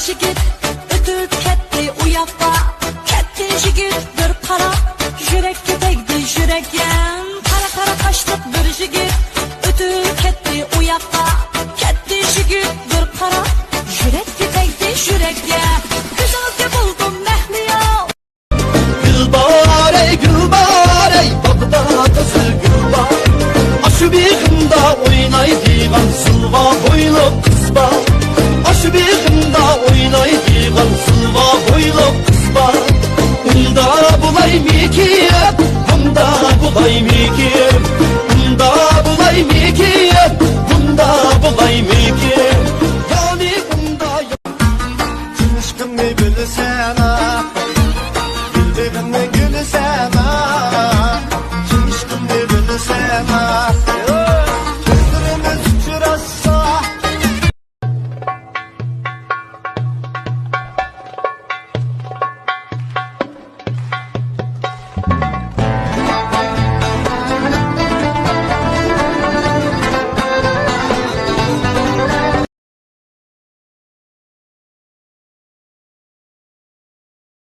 jigit ötüp ketdi u yoqqa, ketdi jigit bir qarab, yurakka tegdi yurakim. Qara qashliq bir jigit ötüp ketdi u yoqqa, ketdi jigit bir qarab, yurakka tegdi yurakim. Ko'zimga buldum mahliyo. Gülbar ey babda kızı gülbar. Aşı bir hımda oynaydigan sılva boylu kız var. Aşı bir hımda oynaydigan sılva boylu kız var. Unda bulaymikin, bunda bulaymikin, bunda bulaymikin, bunda bulaymikin. Yani bunda Aşkımı gülsene, güldüğümü gülsene, aşkımı gülsene.